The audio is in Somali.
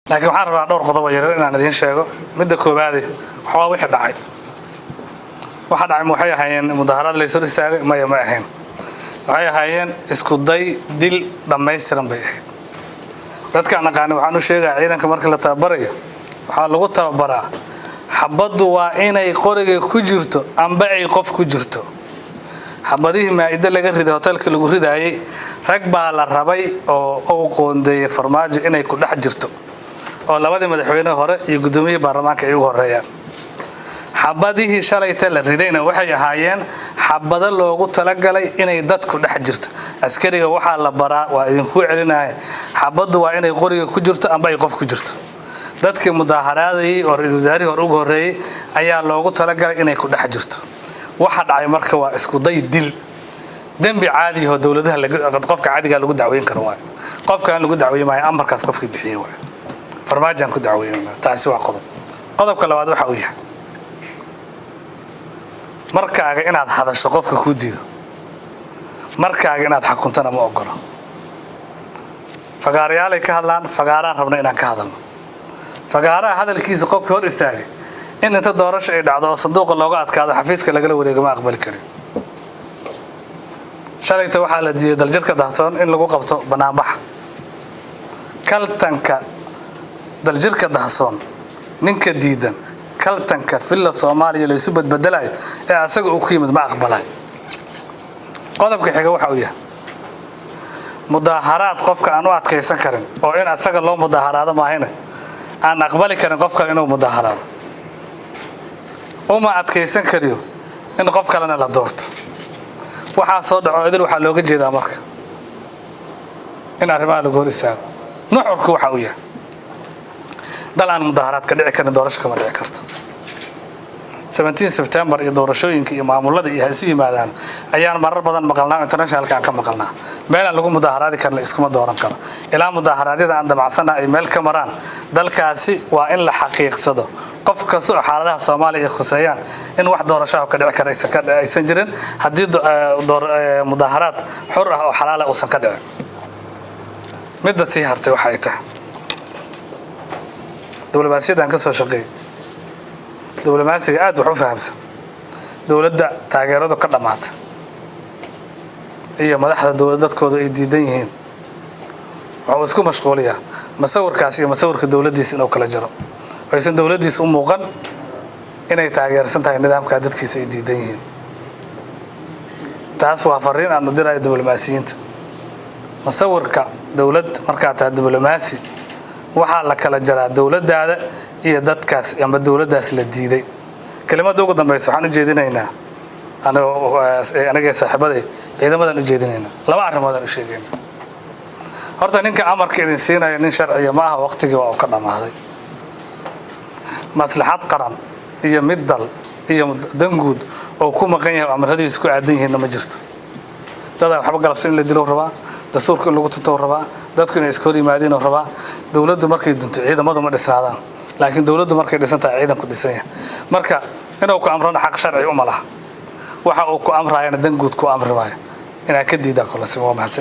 laakiin waxaan rabaa dhowr qodob yar inaan idin sheego midda koowaad waxa wixii dhacay waxa dhacay waxay ahaayeen mudaharad la soo istaagay ma ahayn waxay ahaayeen isku day dil dhameystiran bay ahayd dadka aqaan waxaan u sheegaa ciidanka marka la tababarayo waxa lagu tababaraa xabadu waa inay qoriga ku jirto amba ay qof ku jirto xabadihii maayida laga riday hotelka lagu ridaayay rag baa la rabay oo qoondeeyay farmaajo inay ku dhex jirto oo labadii madaxweyne hore iyo gudoomiyaha baarlamaanka ay ugu horeeyaan xabadihii shalayta la ridayna waxay ahaayeen xabado loogu talagalay inay dadku dhex jirto askariga waxa la baraa waa idinku celinahay xabadu waa inay qoriga ku jirto amba ay qof ku jirto dadkii mudaaharaadayay oo ra'iisul wasaarihi hore ugu horeeyay ayaa loogu talagalay inay ku dhex jirto waxa dhacay marka waa isku day dil dambi caadi ah oo dawladaha qofka caadiga lagu dacweyn karo waa qofka aan lagu dacweyn maayo amarkaas qofka bixiyay waa farmaajan ku dacweynaa taasi waa qodobka labaad waxa uu yahay markaaga inaad hadasho qofka ku diido markaaga inaad xukuntana ma ogolo fagaarayaal ay ka hadlaan fagaaraan rabna inaan ka hadalno fagaaraha hadalkiisa qofka hor istaagay in inta doorasho ay dhacdo sanduuqa looga adkaado xafiiska laga wareego ma aqbali karin shalayta waxa la diiday daljirka dahsoon in lagu qabto banaanbax kaltanka daljirka dahsoon ninka diidan kaltanka filla Soomaaliya la isu badbadalayo ee asaga uu ku yimid ma aqbalay qodobka xiga waxa uu yahay mudaaharaad qofka aan u adkeysan karin oo in asaga loo mudaaharaado ma ahayna aan aqbali karin qofka inuu mudaaharaado uma adkeysan kariyo in qof kalena la doorto waxa soo dhaco idil waxa looga jeedaa marka in arrimaha lagu hor istaago nuxurku waxa uu yahay dalaan mudaaharaad ka dhici karin doorasho kama dhici karto 17 September iyo doorashooyinka iyo maamulada iyo hay'adaha yimaadaan ayaan marar badan maqalnaa internationalka aan ka maqalnaa meel aan lagu mudaaharaadi karno iskuma dooran karo ilaa mudaaharaadyada aan damacsanaa ay meel ka maraan dalkaasi waa in la xaqiiqsado qof kasta oo xaaladaha Soomaaliya khuseeyaan in wax doorasho ka dhici kara aysan jirin hadii mudaaharaad xor ah oo xalaal ah uusan ka dhicin midda sii hartay waxa ay tahay dawladda ka soo shaqeeyay dawladda aad wax u fahamsan dawladda taageeradu ka dhamaatay iyo madaxda dawladadkooda ay diidan yihiin waxa isku mashquuliya masawirkaas iyo masawirka dawladdiisa inuu kala jiro aysan dawladdiisa u muuqan inay taageersan tahay nidaamka dadkiisa ay diidan yihiin taas waa fariin aan u diray dawladda masawirka dawlad marka taa dawladda waxa la kala jaraa dawladdaada iyo dadkaas ama dawladdaas la diiday kelimada ugu dambaysa waxaan u jeedinaynaa anaga saaxiibaday ciidamadan u jeedinaynaa laba arrimood aan u sheegaynaa horta ninka amarka idin siinaya nin sharciya ma aha waqtigii waa ka dhamaaday maslaxad qaran iyo mid dal iyo danguud oo ku maqan yahay amaradiisa ku aadan yihiin ma jirto dad waxba galabsan in la dilo rabaa dastuurka lagu tuto rabaa dadku inay iska hor yimaadeen rabaa dawladdu markay dunto ciidamadu ma dhisnaadaan laakiin dawladdu markay dhisan tahay ciidanku dhisan yahay marka inuu ku amrana xaq sharci uma laha waxa uu ku amraayana danguud ku amri maayo ina ka diidaa kala simo mahadsan